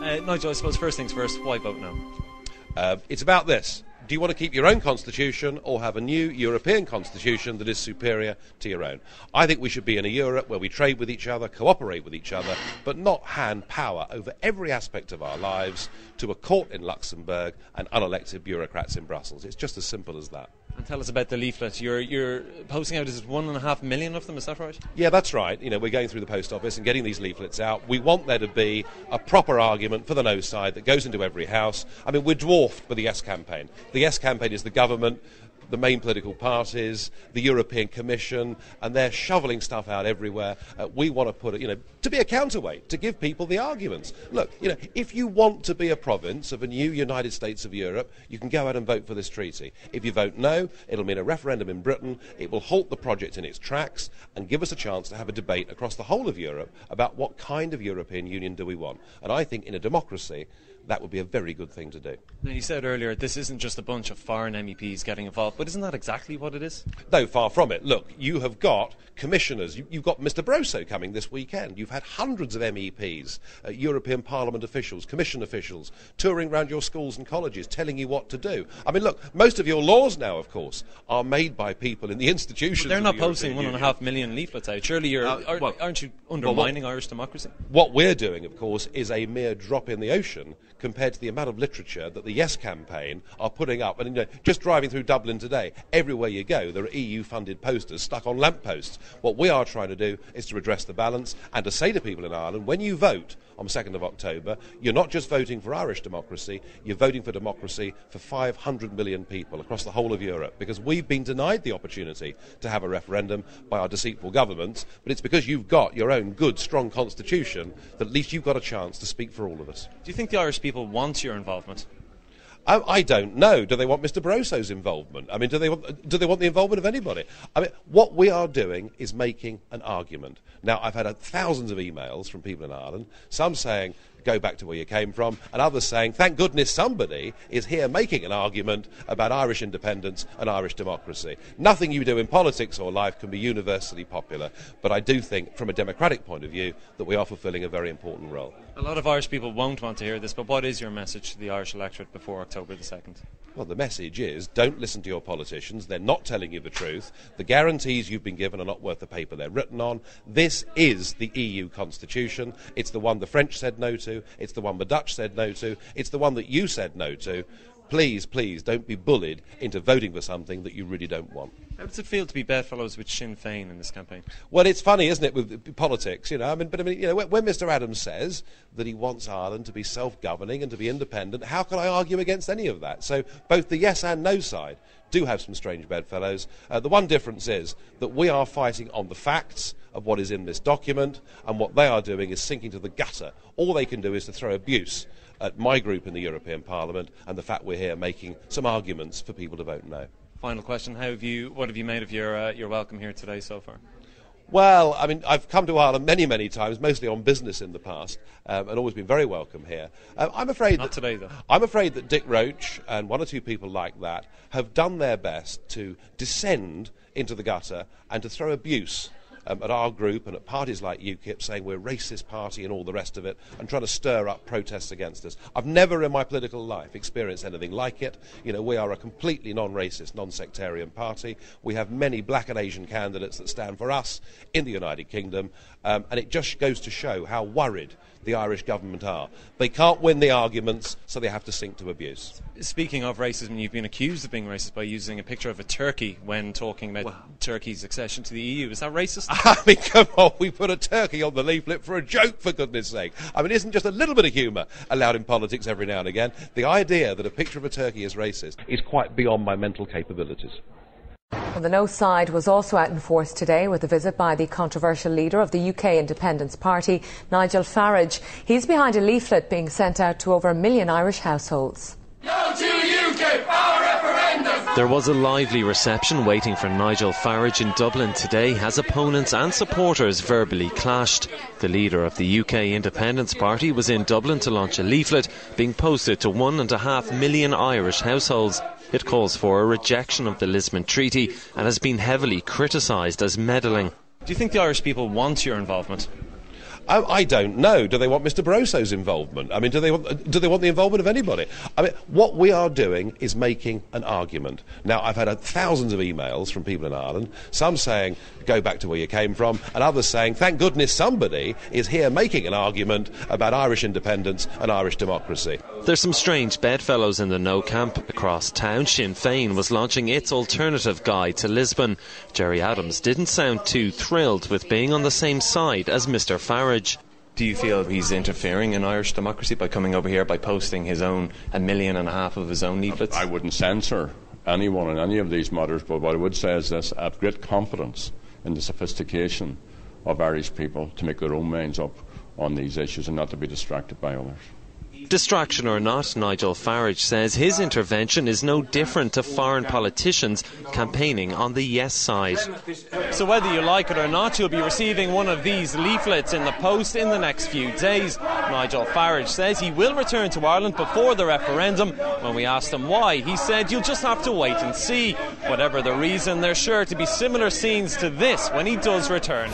Nigel, I suppose first things first, why vote no? It's about this. Do you want to keep your own constitution or have a new European constitution that is superior to your own? I think we should be in a Europe where we trade with each other, cooperate with each other, but not hand power over every aspect of our lives to a court in Luxembourg and unelected bureaucrats in Brussels. It's just as simple as that. And tell us about the leaflet. You're posting out, is it 1.5 million of them, is that right? Yeah, that's right. You know, we're going through the post office and getting these leaflets out. We want there to be a proper argument for the no side that goes into every house. I mean, we're dwarfed by the Yes campaign. The Yes campaign is the government, the main political parties, the European Commission, and they're shoveling stuff out everywhere. We want to put it, to be a counterweight, to give people the arguments. Look, if you want to be a province of a new United States of Europe, you can go out and vote for this treaty. If you vote no, it'll mean a referendum in Britain. It will halt the project in its tracks and give us a chance to have a debate across the whole of Europe about what kind of European Union do we want. And I think in a democracy, that would be a very good thing to do. Now, you said earlier this isn't just a bunch of foreign MEPs getting involved, but isn't that exactly what it is? No, far from it. Look, you have got commissioners. You've got Mr Barroso coming this weekend. You've had hundreds of MEPs, European Parliament officials, Commission officials, touring around your schools and colleges, telling you what to do. I mean, look, most of your laws now, of course, are made by people in the institutions. But they're not the posting European 1.5 million leaflets out. Surely aren't you undermining Irish democracy? What we're doing, of course, is a mere drop in the ocean compared to the amount of literature that the Yes campaign are putting up. And just driving through Dublin today, everywhere you go, there are EU-funded posters stuck on lampposts. What we are trying to do is to redress the balance and to say to people in Ireland, when you vote on 2nd of October, you're not just voting for Irish democracy, you're voting for democracy for 500 million people across the whole of Europe, because we've been denied the opportunity to have a referendum by our deceitful governments, but it's because you've got your own good, strong constitution that at least you've got a chance to speak for all of us. Do you think the Irish people want your involvement? I don't know. Do they want Mr Barroso's involvement? I mean, do they want the involvement of anybody? I mean, what we are doing is making an argument. Now, I've had thousands of emails from people in Ireland, some saying, go back to where you came from, and others saying, thank goodness somebody is here making an argument about Irish independence and Irish democracy. Nothing you do in politics or life can be universally popular, but I do think, from a democratic point of view, that we are fulfilling a very important role. A lot of Irish people won't want to hear this, but what is your message to the Irish electorate before October the 2nd? Well, the message is, don't listen to your politicians. They're not telling you the truth. The guarantees you've been given are not worth the paper they're written on. This is the EU constitution. It's the one the French said no to. It's the one the Dutch said no to. It's the one that you said no to. Please, please, don't be bullied into voting for something that you really don't want. How does it feel to be bedfellows with Sinn Féin in this campaign? Well, it's funny, isn't it, with politics, when Mr Adams says that he wants Ireland to be self-governing and to be independent, how can I argue against any of that? So both the yes and no side do have some strange bedfellows. The one difference is that we are fighting on the facts of what is in this document, and what they are doing is sinking to the gutter. All they can do is to throw abuse at my group in the European Parliament and the fact we're here making some arguments for people to vote no. Final question, what have you made of your welcome here today so far? Well, I mean, I've come to Ireland many, many times, mostly on business in the past, and always been very welcome here. I'm afraid Not today, though. I'm afraid that Dick Roach and one or two people like that have done their best to descend into the gutter and to throw abuse at our group and at parties like UKIP, saying we're a racist party and all the rest of it, and trying to stir up protests against us. I've never in my political life experienced anything like it. We are a completely non-racist, non-sectarian party. We have many black and Asian candidates that stand for us in the United Kingdom, and it just goes to show how worried the Irish government are. They can't win the arguments, so they have to sink to abuse. Speaking of racism, you've been accused of being racist by using a picture of a turkey when talking about Turkey's accession to the EU. Is that racist? I mean, come on, we put a turkey on the leaflet for a joke, for goodness sake. I mean, isn't just a little bit of humour allowed in politics every now and again? The idea that a picture of a turkey is racist is quite beyond my mental capabilities. Well, the no side was also out in force today with a visit by the controversial leader of the UK Independence Party, Nigel Farage. He's behind a leaflet being sent out to over 1 million Irish households. No to UKIP, our referendum! There was a lively reception waiting for Nigel Farage in Dublin today as opponents and supporters verbally clashed. The leader of the UK Independence Party was in Dublin to launch a leaflet being posted to 1.5 million Irish households. It calls for a rejection of the Lisbon Treaty and has been heavily criticised as meddling. Do you think the Irish people want your involvement? I don't know. Do they want Mr. Barroso's involvement? I mean, do they want the involvement of anybody? I mean, what we are doing is making an argument. Now, I've had thousands of emails from people in Ireland, some saying, go back to where you came from, and others saying, thank goodness somebody is here making an argument about Irish independence and Irish democracy. There's some strange bedfellows in the no camp. Across town, Sinn Féin was launching its alternative guide to Lisbon. Gerry Adams didn't sound too thrilled with being on the same side as Mr. Farage. Do you feel he's interfering in Irish democracy by coming over here, by posting his own 1.5 million of his own leaflets? I wouldn't censor anyone in any of these matters, but what I would say is this: I have great confidence in the sophistication of Irish people to make their own minds up on these issues and not to be distracted by others. Distraction or not, Nigel Farage says his intervention is no different to foreign politicians campaigning on the yes side. So whether you like it or not, you'll be receiving one of these leaflets in the post in the next few days. Nigel Farage says he will return to Ireland before the referendum. When we asked him why, he said you'll just have to wait and see. Whatever the reason, there's sure to be similar scenes to this when he does return.